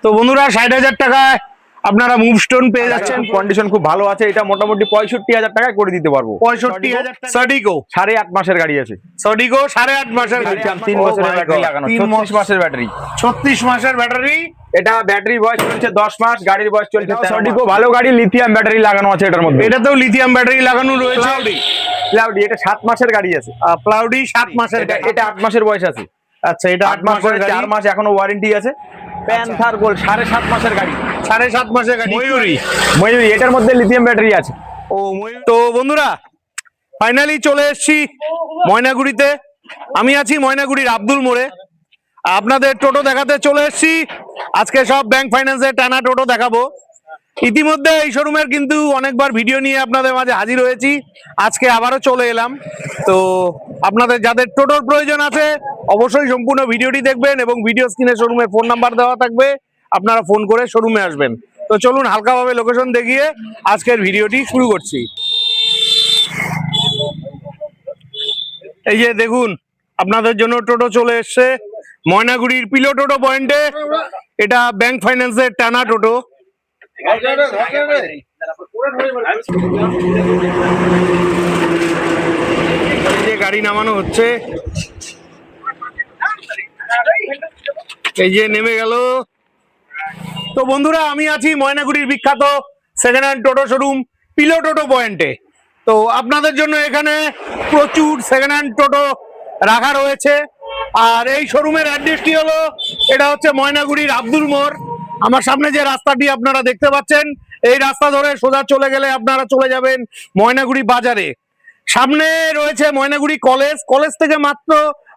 তো বন্ধুরা ৬০,০০০ টাকায় আপনারা মুভস্টোন পেয়ে যাচ্ছেন, কন্ডিশন খুব ভালো আছে। এটা মোটামুটি ৬৫,০০০ টাকায় করে দিতে পারবো। ৬৫,০০০ টাকা। সাডিকো ৮.৫ মাসের গাড়ি আছে। সাডিকো ৮.৫ মাসের গাড়ি, ৩ বছরের ব্যাটারি লাগানো, ৩৬ মাসের ব্যাটারি, ৩৬ মাসের ব্যাটারি। এটা ব্যাটারি বয়স চলছে 10 মাস, গাড়ির বয়স চলছে। সাডিকো ভালো গাড়ি, লিথিয়াম ব্যাটারি লাগানো আছে এটার মধ্যে। এটাতেও লিথিয়াম ব্যাটারি লাগানো রয়েছে। ক্লাউডি এটা ৭ মাসের গাড়ি আছে। ক্লাউডি ৭ মাসের গাড়ি, এটা ৮ মাসের বয়স আছে। আচ্ছা, এটা ৮ মাসের গাড়ি, ৪ মাস এখনো ওয়ারেন্টি আছে। প্যান্থার গোল্ড ৭.৫ মাসের গাড়ি, ৭.৫ মাসের গাড়ি। ময়ূরী এটার মধ্যে লিথিয়াম ব্যাটারি আছে। ও ময়ূর। তো বন্ধুরা ফাইনালি চলে এসেছি ময়নাগুড়িতে। আমি আছি ময়নাগুড়ির আব্দুল মোড়ে। আপনাদের টোটো দেখাতে চলে এসেছি। আজকে সব ব্যাংক ফাইন্যান্সের টানা টোটো দেখাবো। ইতিমধ্যে এই শোরুমের কিন্তু অনেকবার ভিডিও নিয়ে আপনাদের মাঝে হাজির হয়েছি, আজকে আবারও চলে এলাম। তো আপনাদের যাদের টোটোর প্রয়োজন আছে অবশ্যই সম্পূর্ণ ভিডিওটি দেখবেন এবং ভিডিও স্ক্রিনে শোরুমের ফোন নাম্বার দেওয়া থাকবে, আপনারা ফোন করে শোরুমে আসবেন। তো চলুন হালকাভাবে লোকেশন দেখিয়ে আজকের ভিডিওটি শুরু করছি। এই যে দেখুন, আপনাদের জন্য টোটো চলে এসছে ময়নাগুড়ির পিলো টোটো পয়েন্টে। এটা ব্যাংক ফাইন্যান্সের টানা টোটো। এই যে গাড়ি নামানো হচ্ছে, এই যে নেমে গেল। তো বন্ধুরা আমি আছি ময়নাগুড়ির বিখ্যাত সেকেন্ড হ্যান্ড টোটো শোরুম পিলো টোটো পয়েন্টে। তো আপনাদের জন্য এখানে প্রচুর সেকেন্ড হ্যান্ড টোটো রাখা রয়েছে। আর এই শোরুমের অ্যাড্রেসটি হলো, এটা হচ্ছে ময়নাগুড়ির আব্দুল মোড়। আমার সামনে যে রাস্তাটি আপনারা দেখতে পাচ্ছেন, এই রাস্তা ধরে সোজা চলে গেলে আপনারা চলে যাবেন ময়নাগুড়ি বাজারে। সামনে রয়েছে ময়নাগুড়ি কলেজ, কলেজ থেকে মাত্র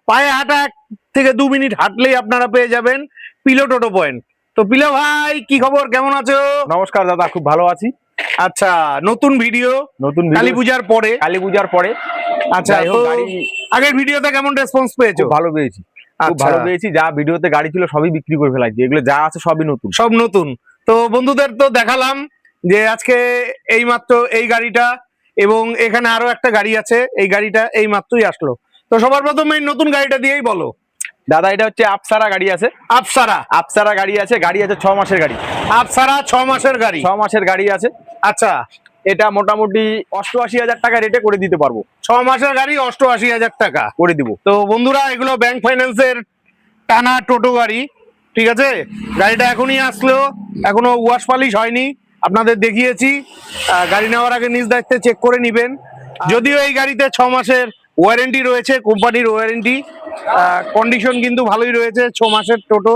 পায়ে হাঁটা ১ থেকে ২ মিনিট হাঁটলেই আপনারা পেয়ে যাবেন পিলো টোটো পয়েন্ট। তো পিলো ভাই, কি খবর, কেমন আছো? নমস্কার দাদা, খুব ভালো আছি। আচ্ছা, নতুন ভিডিও কালী পূজার পরে। আচ্ছা, আগের ভিডিওতে কেমন রেসপন্স পেয়েছো? ভালো পেয়েছি, খুব ভালো পেয়েছি। যা ভিডিওতে গাড়ি ছিল সবই বিক্রি করে ফেলাইছি, এগুলো যা আছে সবই নতুন, সব নতুন। তো বন্ধুদের তো দেখালাম যে আজকে এই মাত্র এই গাড়িটা এবং এখানে আরো একটা গাড়ি আছে, এই গাড়িটা এই মাত্রই আসলো। তো সবার প্রথমে এই নতুন গাড়িটা দিয়েই বলো দাদা। এটা হচ্ছে আপসারা গাড়ি আছে। আপসারা গাড়ি আছে। গাড়ি আছে ৬ মাসের গাড়ি। আপসারা ৬ মাসের গাড়ি, ৬ মাসের গাড়ি আছে। আচ্ছা, এটা মোটামুটি ৮৮,০০০ টাকা রেটে করে দিতে পারবো। ৬ মাসের গাড়ি ৮৮,০০০ টাকা করে দিব। তো বন্ধুরা এগুলো ব্যাংক ফাইন্যান্সের টানা টোটো গাড়ি, ঠিক আছে। গাড়িটা এখনই আসলো, এখনো ওয়াশ পালিশ হয়নি, আপনাদের দেখিয়েছি। গাড়ি নেওয়ার আগে নিজ দায়িত্বে চেক করে নিবেন। যদিও এই গাড়িতে ৬ মাসের ওয়ারেন্টি রয়েছে, কোম্পানির ওয়ারেন্টি। কন্ডিশন কিন্তু ভালোই রয়েছে, ৬ মাসের টোটো।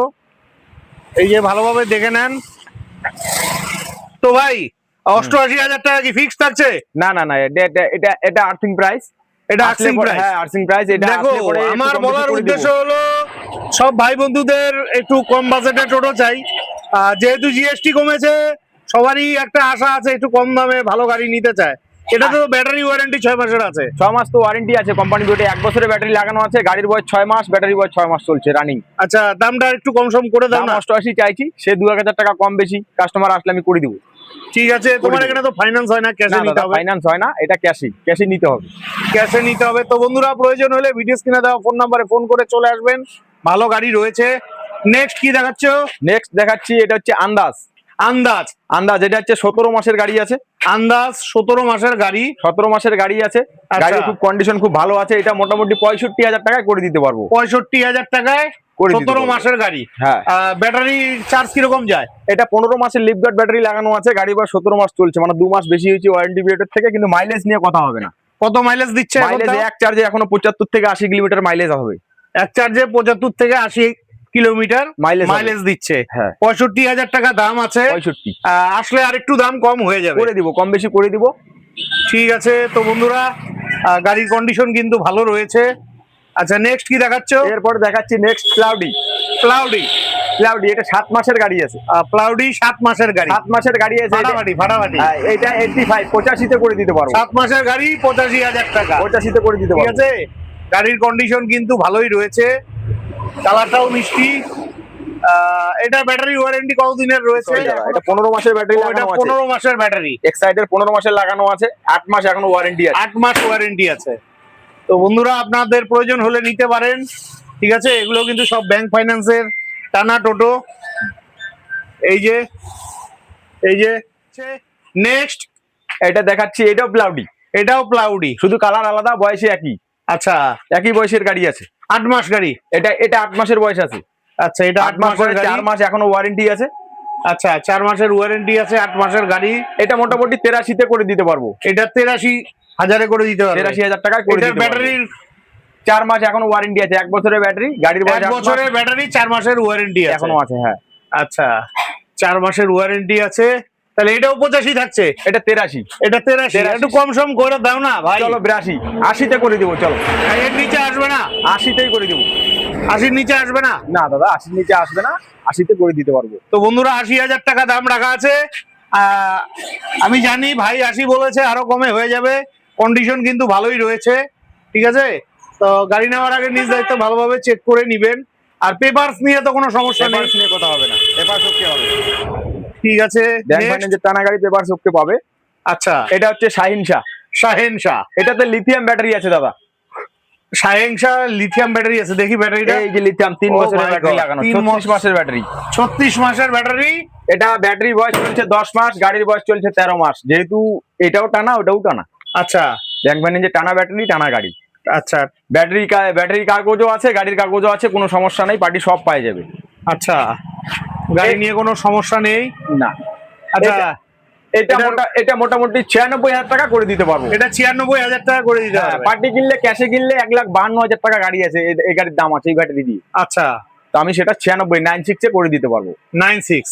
এই যে ভালোভাবে দেখে নেন। তো ভাই ৮৮,০০০ টাকা কি ফিক্স থাকছে? না না না, এটা আর্থিং প্রাইস। এটা আর্থিং প্রাইস। হ্যাঁ, আর্থিং প্রাইস। এটা দেখো, আমার বলার উদ্দেশ্য হলো সব ভাই বন্ধুদের একটু কম বাজেটে টোটো চাই। যেহেতু জিএসটি কমেছে, সবারই একটা আশা আছে একটু কম দামে ভালো গাড়ি নিতে চায়। এটা তো ব্যাটারি ওয়ারেন্টি ৬ মাসের আছে। ৬ মাস তো ওয়ারেন্টি আছে, কোম্পানি দুটো ১ বছরের ব্যাটারি লাগানো আছে। গাড়ির বয়স ৬ মাস, ব্যাটারি বয়স ৬ মাস চলছে রানিং। আচ্ছা, দামটা একটু কম সম করে দাও না। ৮৮ চাইছি, সে ২-১০০০ টাকা কম বেশি কাস্টমার আসলে আমি করে দিব। ঠিক আছে, তোমার এখানে তো ফাইন্যান্স হয় না, ক্যাশে নিতে হবে? ফাইন্যান্স হয় না, এটা ক্যাশে নিতে হবে। ক্যাশে নিতে হবে। তো বন্ধুরা প্রয়োজন হলে ভিডিও স্ক্রিনে দেওয়া ফোন নাম্বারে ফোন করে চলে আসবেন, ভালো গাড়ি রয়েছে। নেক্সট কি দেখাচ্ছ? নেক্সট দেখাচ্ছি, এটা হচ্ছে আন্দাজ। এটা হচ্ছে ১৭ মাসের গাড়ি আছে। আন্দাজ ১৭ মাসের গাড়ি, ১৭ মাসের গাড়ি আছে। গাড়ির খুব কন্ডিশন খুব ভালো আছে। এটা মোটামুটি ৬৫,০০০ টাকায় করে দিতে পারবো। ৬৫,০০০ টাকায় ১৭ মাসের গাড়ি। হ্যাঁ। ব্যাটারি চার্জ কিরকম যায়? এটা ১৫ মাসের লিফগার্ড ব্যাটারি লাগানো আছে। গাড়ি বয়স ১৭ মাস চলছে, মানে ২ মাস বেশি হয়েছে ওয়ারেন্টি পিরিয়ডের থেকে। কিন্তু মাইলেজ নিয়ে কথা হবে না। কত মাইলেজ দিচ্ছে? মাইলেজ এক চার্জে এখনো ৭৫ থেকে ৮০ কিলোমিটার মাইলেজ হবে। এক চার্জে ৭৫ থেকে ৮০ কিলোমিটার মাইলেজ দিচ্ছে। ৬৫,০০০ টাকা দাম আছে। ৬৫ আসলে আর একটু দাম কম হয়ে যাবে, করে দিব, কম বেশি করে দিব। ঠিক আছে। তো বন্ধুরা গাড়ির কন্ডিশন কিন্তু ভালো রয়েছে। আচ্ছা, নেক্সট কি দেখাচ্ছ? এরপর দেখাচ্ছি নেক্সট ক্লাউডি। এটা ৭ মাসের গাড়ি আছে। ক্লাউডি ৭ মাসের গাড়ি, ৭ মাসের গাড়ি আছে। ফাটাফাটি। এটা ৮৫ করে দিতে পারবো। ৭ মাসের গাড়ি ৮৫,০০০ টাকা। ৮৫ করে দিতে পারবো, ঠিক আছে। গাড়ির কন্ডিশন কিন্তু ভালোই রয়েছে, কালারটাও মিষ্টি। এটা ব্যাটারি ওয়ারেন্টি কতদিনের রয়েছে? এটা ১৫ মাসের ব্যাটারি লাগানো আছে। ১৫ মাসের ব্যাটারি। এক্সাইডের 15 মাসের লাগানো আছে। ৮ মাস এখনো ওয়ারেন্টি আছে। ৮ মাস ওয়ারেন্টি আছে। তো বন্ধুরা আপনাদের প্রয়োজন হলে নিতে পারেন, ঠিক আছে। এগুলো কিন্তু সব ব্যাংক ফাইন্যান্সের টানা টোটো। এই যে এই যে নেক্সট এটা দেখাচ্ছি, এটাও প্লাউডি, এটাও প্লাউডি, শুধু কালার আলাদা, বয়সে একই। আচ্ছা একই বয়সের গাড়ি আছে। 8 মাস গাড়ি, এটা 8 মাসের বয়স আছে। আচ্ছা এটা 8 মাস করে 4 মাস এখনো ওয়ারেন্টি আছে। আচ্ছা 4 মাসের ওয়ারেন্টি আছে, 8 মাসের গাড়ি। এটা মোটামুটি 83 তে করে দিতে পারবো। এটা 83,000 করে দিতে পারবে। 83,000 টাকায় করে দিতে পারবো। ব্যাটারির 4 মাস এখনো ওয়ারেন্টি আছে, 1 বছরের ব্যাটারি, গাড়ির বয়স 1 বছরের ব্যাটারি, 4 মাসের ওয়ারেন্টি আছে এখনো আছে। হ্যাঁ আচ্ছা 4 মাসের ওয়ারেন্টি আছে, তাহলে এটাও 85 থাকছে। এটা 83, এটা 83, একটু কম সম করে দাও না ভাই। চলো 82, 80 তে করে দিব। চলো এর নিচে আসবে না, 80 তেই করে দিব। 80-র নিচে আসবে না। না দাদা 80 নিচে আসবে না, 80 তে করে দিতে পারবো। তো বন্ধুরা 80,000 টাকা দাম রাখা আছে। আমি জানি ভাই 80 বলেছে, আরো কমে হয়ে যাবে। কন্ডিশন কিন্তু ভালোই রয়েছে, ঠিক আছে। তো গাড়ি নেওয়ার আগে নিজ দায়িত্ব ভালোভাবে চেক করে নিবেন। আর পেপারস নিয়ে তো কোনো সমস্যা নেই, পেপারস নিয়ে কথা হবে না, পেপারস ওকে হবে। ঠিক আছে। ব্যাংক ফাইন্যান্সের টানা গাড়ি, পেপারস ওকে পাবে। আচ্ছা এটা হচ্ছে শাহিনশা। শাহেনশা, এটাতে লিথিয়াম ব্যাটারি আছে দাদা। শাহেনশা লিথিয়াম ব্যাটারি আছে, দেখি ব্যাটারিটা। এই যে লিথিয়াম 3 Oh বছরের my ব্যাটারি God, লাগানো, 3 36 মাসের ব্যাটারি। 36 মাসের ব্যাটারি। এটা ব্যাটারি বয়স চলছে 10 মাস, গাড়ির বয়স চলছে 13 মাস। যেহেতু এটাও টানা ওটাও টানা। আচ্ছা ব্যাংক ফাইন্যান্সের টানা ব্যাটারি, টানা গাড়ি। আচ্ছা ব্যাটারি কাগজও আছে, গাড়ির কাগজও আছে, কোনো সমস্যা নেই, পার্টি সব পাই যাবে। আচ্ছা গাড়ি নিয়ে কোনো সমস্যা নেই না। আচ্ছা এটা মোটামুটি 96,000 টাকা করে দিতে পারবো। এটা 96,000 টাকা করে দিতে হবে। পার্টি কিনলে, ক্যাশে কিনলে 1,52,000 টাকা গাড়ি আছে, এই গাড়ির দাম আছে এই ব্যাটারি দিয়ে। আচ্ছা তো আমি সেটা 96 এ করে দিতে পারবো। 96,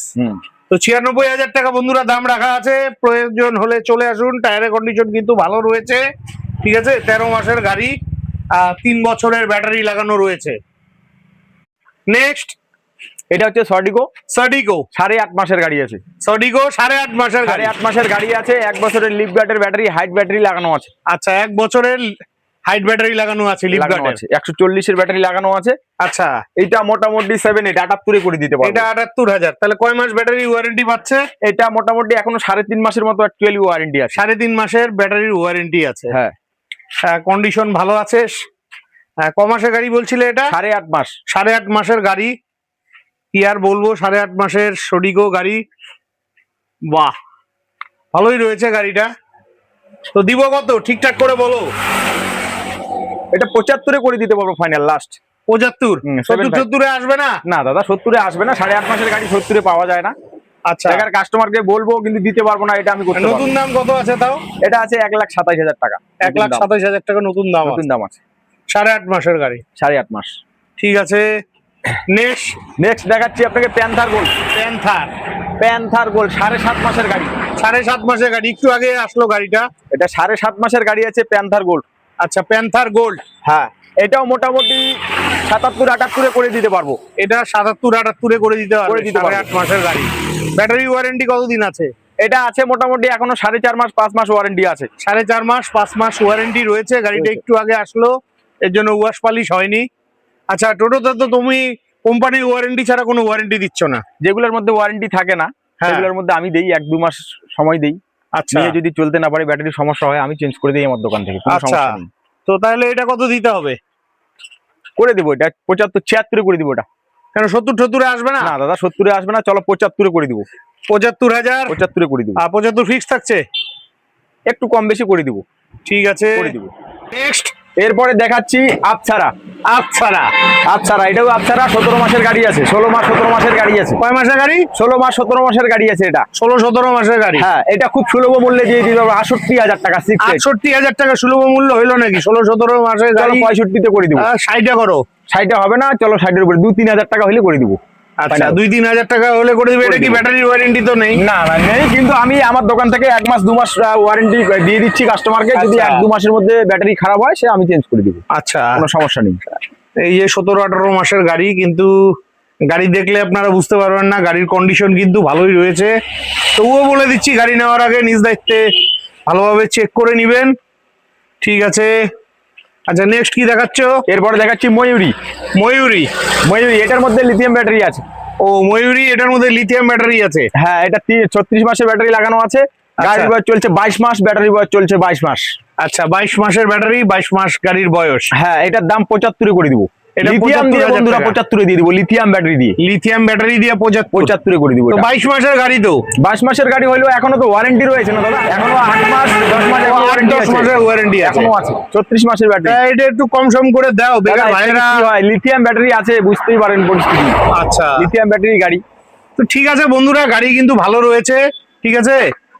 তো 96,000 টাকা বন্ধুরা দাম রাখা আছে। প্রয়োজন হলে চলে আসুন। টায়ারের কন্ডিশন কিন্তু ভালো রয়েছে, ঠিক আছে। 13 মাসের গাড়ি, 3 বছরের ব্যাটারি লাগানো রয়েছে। নেক্সট এটা হচ্ছে সডিগো। 8.5 মাসের গাড়ি আছে। সডিগো 8.5 মাসের গাড়ি। 8.5 মাসের গাড়ি আছে, 1 বছরের লিফ গার্ডের ব্যাটারি, হাইট ব্যাটারি লাগানো আছে। আচ্ছা 1 বছরের হাইট ব্যাটারি লাগানো আছে, লিফ গার্ড আছে, 140 এর ব্যাটারি লাগানো আছে। আচ্ছা এটা মোটামুটি 78 করে দিতে পারবো। এটা 78,000, তাহলে কয় মাস ব্যাটারি ওয়ারেন্টি পাচ্ছে? এটা মোটামুটি এখনো 3.5 মাসের মতো অ্যাকচুয়ালি ওয়ারেন্টি আছে। 3.5 মাসের ব্যাটারির ওয়ারেন্টি আছে। হ্যাঁ কন্ডিশন ভালো আছে। ক মাসের গাড়ি বলছিলে এটা? 8.5 মাস। 8.5 মাসের গাড়ি, কি আর বলবো। 8.5 মাসের সডিগো গাড়ি, বাহ ভালোই রয়েছে গাড়িটা। তো দিব কত ঠিকঠাক করে বলো? এটা 75 করে দিতে পারবো ফাইনাল লাস্ট। 75? 70 আসবে না? না দাদা 70 আসবে না, 8.5 মাসের গাড়ি 70 পাওয়া যায় না। আচ্ছা এখানে কাস্টমারকে বলবো কিন্তু দিতে পারবো না, এটা আমি করতে পারবো। নতুন দাম কত আছে তাও? এটা আছে 1,27,000 টাকা। 1,27,000 টাকা নতুন দাম আছে। 8.5 মাসের গাড়ি, 8.5 মাস। ঠিক আছে। নেক্সট দেখাচ্ছি আপনাকে প্যান্থার গোল্ড। প্যান্থার গোল্ড 7.5 মাসের গাড়ি। 7.5 মাসের গাড়ি, একটু আগে আসলো গাড়িটা। এটা 7.5 মাসের গাড়ি আছে, প্যান্থার গোল্ড। আচ্ছা প্যান্থার গোল্ড, হ্যাঁ এটাও মোটামুটি 77-78 করে দিতে পারবো। এটা 77-78 করে দিতে পারবো। 8.5 মাসের গাড়ি। ব্যাটারি ওয়ারেন্টি কতদিন আছে? এটা আছে মোটামুটি এখনো 4.5 মাস 5 মাস ওয়ারেন্টি আছে। 4.5 মাস 5 মাস ওয়ারেন্টি রয়েছে। গাড়িটা একটু আগে আসলো, এর জন্য ওয়াশ পালিশ হয়নি। আচ্ছা টোটোতে তো তুমি কোম্পানির ওয়ারেন্টি ছাড়া কোনো ওয়ারেন্টি দিচ্ছ না? যেগুলোর মধ্যে ওয়ারেন্টি থাকে না সেগুলোর মধ্যে আমি দেই 1-2 মাস সময় দেই। আচ্ছা যদি চলতে না পারে, ব্যাটারির সমস্যা হয়, আমি চেঞ্জ করে দিই আমার দোকান থেকে, কোনো আচ্ছা সমস্যা নেই। তো তাহলে এটা কত দিতে হবে? করে দেবো এটা 75-76 করে দিব। এটা কেন 70-70 আসবে না? না দাদা 70 আসবে না, চলো 75 করে দিব। 75,000 75 করে দিব। 75 ফিক্স থাকছে, একটু কম বেশি করে দিব। ঠিক আছে করে দিব। নেক্সট এরপরে দেখাচ্ছি আপসারা। এটাও আপসারা 17 মাসের গাড়ি আছে। 16 মাস 17 মাসের গাড়ি আছে। কয় মাসের গাড়ি? 16 মাস 17 মাসের গাড়ি আছে। এটা 16-17 মাসের গাড়ি। হ্যাঁ এটা খুব সুলভ মূল্যে দিয়ে দিতে হবে 68,000 টাকা। 68,000 টাকা সুলভ মূল্য হইলো নাকি? 16-17 মাসের গাড়ি 65 তে করে দিব। 60 করো। 60 হবে না, চলো 60 এর উপরে 2-3 হাজার টাকা হলে করে দিব। আচ্ছা 2-3 হাজার টাকা হলে করে দিবে। এটা কি ব্যাটারি ওয়ারেন্টি তো নেই? না নেই, কিন্তু আমি আমার দোকান থেকে 1 মাস 2 মাস ওয়ারেন্টি দিয়ে দিচ্ছি কাস্টমারকে। যদি 1-2 মাসের মধ্যে ব্যাটারি খারাপ হয় সে আমি চেঞ্জ করে দিব। আচ্ছা কোনো সমস্যা নেই। এই যে 17-18 মাসের গাড়ি, কিন্তু গাড়ি দেখলে আপনারা বুঝতে পারবেন না, গাড়ির কন্ডিশন কিন্তু ভালোই রয়েছে। তবুও বলে দিচ্ছি গাড়ি নেওয়ার আগে নিজ দায়িত্বে ভালোভাবে চেক করে নিবেন, ঠিক আছে। আচ্ছা নেক্সট কি দেখাচ্ছ? এরপরে দেখাচ্ছি ময়ূরী। এটার মধ্যে লিথিয়াম ব্যাটারি আছে। ও ময়ূরী, এটার মধ্যে লিথিয়াম ব্যাটারি আছে। হ্যাঁ এটা 36 মাসের ব্যাটারি লাগানো আছে। গাড়ির বয়স চলছে 22 মাস, ব্যাটারি বয়স চলছে 22 মাস। আচ্ছা 22 মাসের ব্যাটারি, 22 মাস গাড়ির বয়স। হ্যাঁ এটার দাম 75 করে দিব। এটা লিথিয়াম দিয়ে 75,000 বন্ধুরা টাকা। 75 দিয়ে দিব, লিথিয়াম ব্যাটারি দিয়ে। লিথিয়াম ব্যাটারি দিয়ে 75 75 করে দিব তো এটা। 22 মাসের গাড়ি তো 22 মাসের গাড়ি হইলো, এখনো তো ওয়ারেন্টি রয়েছে না দাদা, এখনো 8 মাস 10 মাস ও, 8-10 মাসের ওয়ারেন্টি আছে। এখনো আছে 34 মাসের ব্যাটারি। তা এটা একটু কম সম করে দাও বেকার ভাইরা। লিথিয়াম ব্যাটারি আছে, বুঝতেই পারেন পরিস্থিতি। আচ্ছা লিথিয়াম ব্যাটারি গাড়ি। তো ঠিক আছে বন্ধুরা, গাড়ি কিন্তু ভালো রয়েছে। ঠিক আছে,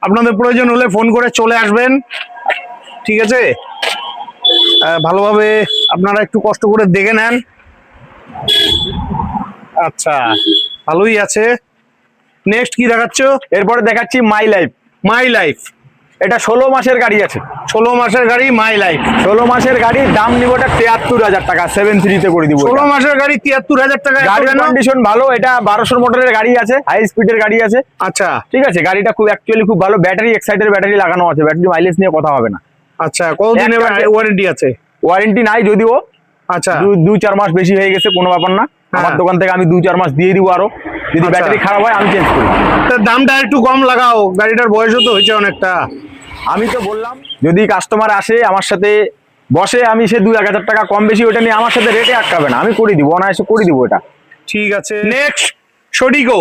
আপনাদের প্রয়োজন হলে ফোন করে চলে আসবেন। ঠিক আছে, ভালোভাবে আপনারা একটু কষ্ট করে দেখে নেন। আচ্ছা, ভালোই আছে। নেক্সট কি দেখাচ্ছ? এরপরে দেখাচ্ছি মাই লাইফ। মাই লাইফ, এটা 16 মাসের গাড়ি আছে। 16 মাসের গাড়ি মাই লাইফ। 16 মাসের গাড়ি, দাম নিব এটা 73,000 টাকা, 7.3 তে করে দিব। 16 মাসের গাড়ি 73,000 টাকা। গাড়ির কন্ডিশন ভালো, এটা 1200 মোটরের গাড়ি আছে, হাই স্পিডের গাড়ি আছে। আচ্ছা ঠিক আছে, গাড়িটা খুব অ্যাকচুয়ালি খুব ভালো, ব্যাটারি এক্সাইটের ব্যাটারি লাগানো আছে, ব্যাটারি মাইলেজ নিয়ে কথা হবে না। আচ্ছা, কতদিনের একটা- ওয়ারেন্টি আছে? ওয়ারেন্টি নাই যদিও, আচ্ছা 2-4 মাস বেশি হয়ে গেছে, কোনো ব্যাপার না। আমার হ্যাঁ। দোকান থেকে আমি 2-4 মাস দিয়ে দিব আরো, যদি আচ্ছা। ব্যাটারি খারাপ হয় আমি চেঞ্জ করি। তা দামটা একটু কম লাগাও, গাড়িটার বয়সও তো হয়েছে অনেকটা। আমি তো বললাম যদি কাস্টমার আসে আমার সাথে বসে, আমি সে 2-1,000 টাকা কম বেশি ওটা নিয়ে আমার সাথে রেটে আটকাবে না, আমি করে দিব, অনায়াসে করে দিব এটা। ঠিক আছে, নেক্সট সডিগো।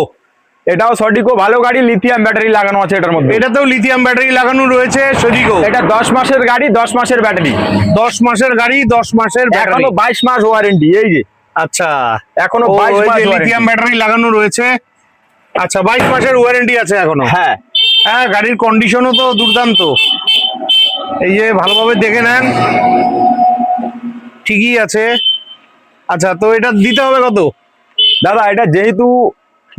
এটাও সঠিকও ভালো গাড়ি, লিথিয়াম ব্যাটারি লাগানো আছে এটার মধ্যে। এটাতেও লিথিয়াম ব্যাটারি লাগানো রয়েছে সডিগো। এটা 10 মাসের গাড়ি, 10 মাসের ব্যাটারি, 10 মাসের গাড়ি 10 মাসের ব্যাটারি। এখনো 22 মাস ওয়ারেন্টি। এই যে আচ্ছা, এখনো ও, 22 ওই মাস যে লিথিয়াম warranty। ব্যাটারি লাগানো রয়েছে। আচ্ছা, 22 মাসের ওয়ারেন্টি আছে এখনো। হ্যাঁ, হ্যাঁ, গাড়ির কন্ডিশনও তো দুর্দান্ত। এই যে ভালোভাবে দেখে নেন, ঠিকই আছে। আচ্ছা, তো এটা দিতে হবে কত? দাদা এটা যেহেতু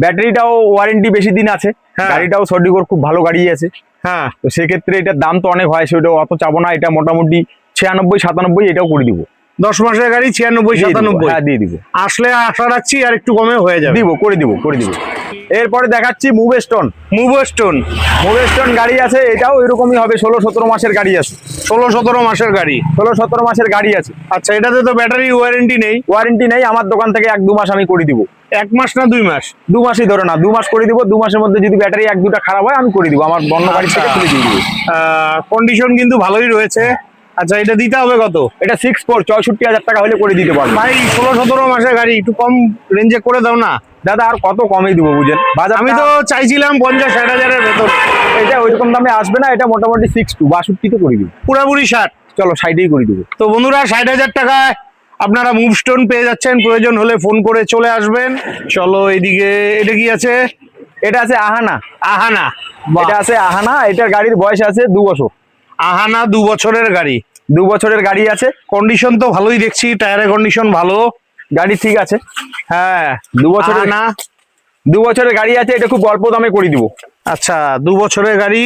ব্যাটারিটাও ওয়ারেন্টি বেশি দিন আছে, হ্যাঁ। গাড়িটাও সঠিকর খুব ভালো গাড়ি আছে, হ্যাঁ, তো সেক্ষেত্রে এটার দাম তো অনেক হয়, সেটাও অত চাবো না। এটা মোটামুটি 96-97 এটাও করে দিব। 10 মাসের গাড়ি 96-97। হ্যাঁ দিয়ে দিব, আসলে আশা রাখছি আর একটু কমে হয়ে যাবে। দিব করে দিব করে দিব। এরপরে দেখাচ্ছি মুভস্টোন। মুভস্টোন, মুভস্টোন গাড়ি আছে, এটাও এরকমই হবে, 16-17 মাসের গাড়ি আছে। 16-17 মাসের গাড়ি। 16-17 মাসের গাড়ি আছে, আচ্ছা, এটাতে তো ব্যাটারি ওয়ারেন্টি নেই। ওয়ারেন্টি নেই, আমার দোকান থেকে 1-2 মাস আমি করে দিব। 1 মাস না 2 মাস? 2 মাসই ধরে না, 2 মাস করে দিব। 2 মাসের মধ্যে যদি ব্যাটারি 1-2টা খারাপ হয় আমি করে দিব, আমার বন্য গাড়ি থেকে তুলে দিয়ে দিব। কন্ডিশন কিন্তু ভালোই রয়েছে। আচ্ছা, এটা দিতে হবে কত? এটা 6.4 64,000 টাকা হলে করে দিতে পারবো। ভাই 16-17 মাসের গাড়ি, একটু কম রেঞ্জে করে দাও না। দাদা আর কত কমই দিব বুঝেন, বাজার আমি তো চাইছিলাম 50-60 হাজারের ভেতর। এটা ওইরকম দামে আসবে না, এটা মোটামুটি 62 তে করে দিব। পুরাপুরি 60। চলো 60-ই করে দিব। তো বন্ধুরা, 60,000 টাকায় আপনারা মুভস্টোন পেয়ে যাচ্ছেন। প্রয়োজন হলে ফোন করে চলে আসবেন। চলো এইদিকে, এটা কি আছে? এটা আছে আহানা। আহানা। এটা আছে আহানা, এটার গাড়ির বয়স আছে 2 বছর। আহানা 2 বছরের গাড়ি। 2 বছরের গাড়ি আছে, কন্ডিশন তো ভালোই দেখছি, টায়ারের কন্ডিশন ভালো। গাড়ি ঠিক আছে। হ্যাঁ, 2 বছরের না? 2 বছরের গাড়ি আছে, এটা খুব অল্প দামে করে দিব। আচ্ছা, 2 বছরের গাড়ি,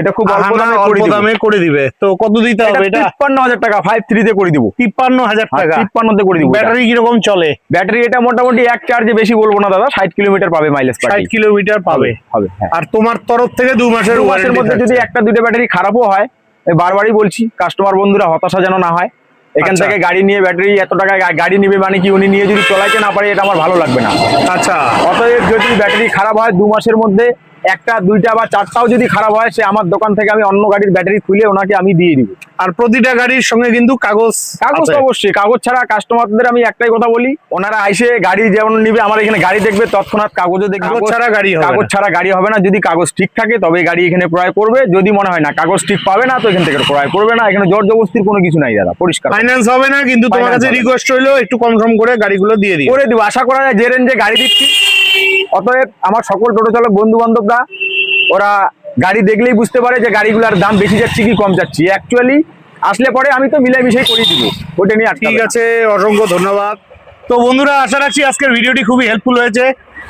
এটা খুব অল্প আহানা দামে করে অল্প দিব। দামে করে দিবে। তো কত দিতে হবে এটা? 53,000 টাকা, 53 তে করে দিব। 53,000 টাকা। 53 তে করে দিব। ব্যাটারি কিরকম চলে? ব্যাটারি এটা মোটামুটি এক চার্জে, বেশি বলবো না দাদা, 60 কিলোমিটার পাবে মাইলেজ। 60 কিলোমিটার পাবে। হবে হ্যাঁ। আর তোমার তরফ থেকে 2 মাসের 2 মাসের ওয়ারেন্টি মধ্যে যদি 1-2টা ব্যাটারি খারাপও হয়, আমি বারবারই বলছি কাস্টমার বন্ধুরা হতাশা যেন না হয়। এখান আচ্ছা। থেকে গাড়ি নিয়ে ব্যাটারি এত টাকা গাড়ি নিবে মানে কি, উনি নিয়ে যদি চলাইতে না পারে এটা আমার ভালো লাগবে না। আচ্ছা, অতএব যদি ব্যাটারি খারাপ হয় 2 মাসের মধ্যে 1টা 2টা বা 4টাও যদি খারাপ হয়, সে আমার দোকান থেকে আমি অন্য গাড়ির ব্যাটারি খুলে ওনাকে আমি দিয়ে দিব। আর প্রতিটা গাড়ির সঙ্গে কিন্তু কাগজ কাগজ আছে। তো অবশ্যই, কাগজ ছাড়া কাস্টমারদের আমি একটাই কথা বলি, ওনারা আইসে গাড়ি যেমন নিবে, আমার এখানে গাড়ি দেখবে তৎক্ষণাৎ কাগজও দেখবে। কাগজ ছাড়া গাড়ি হবে কাগজ না। ছাড়া গাড়ি হবে না। যদি কাগজ ঠিক থাকে তবে গাড়ি এখানে ক্রয় করবে, যদি মনে হয় না কাগজ ঠিক পাবে না তো এখান থেকে ক্রয় করবে না। এখানে জোর জবরদস্তির কোনো কিছু নাই দাদা, পরিষ্কার ফাইন্যান্স হবে না, কিন্তু তোমার Finance কাছে হবে না। রিকোয়েস্ট হইলো একটু কম সম করে গাড়িগুলো দিয়ে দিও। করে দিব, আশা করা যায় যে রেঞ্জে গাড়ি দিচ্ছি। অতএব আমার সকল টোটো চালক বন্ধু বান্ধবরা ওরা গাড়ি দেখলেই বুঝতে পারে যে গাড়িগুলোর দাম বেশি যাচ্ছে কি কম যাচ্ছে। অ্যাকচুয়ালি আসলে পরে আমি তো মিলাই মিশাই করে দিব, ওটা নিয়ে ঠিক আছে, অসংখ্য ধন্যবাদ। তো বন্ধুরা, আশা রাখছি আজকের ভিডিওটি খুবই হেল্পফুল হয়েছে।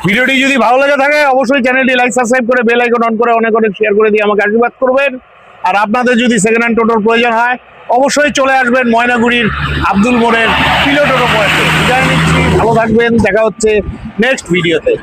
ভিডিওটি যদি ভালো লেগে থাকে অবশ্যই চ্যানেলটি লাইক সাবস্ক্রাইব করে বেল আইকন অন করে অনেক অনেক শেয়ার করে দিয়ে আমাকে আশীর্বাদ করবেন। আর আপনাদের যদি সেকেন্ড হ্যান্ড টোটোর প্রয়োজন হয় অবশ্যই চলে আসবেন ময়নাগুড়ির আব্দুল মোড়ের পিলো টোটো পয়েন্টে। বিদায় নিচ্ছি, ভালো থাকবেন, দেখা হচ্ছে নেক্সট ভিডিওতে।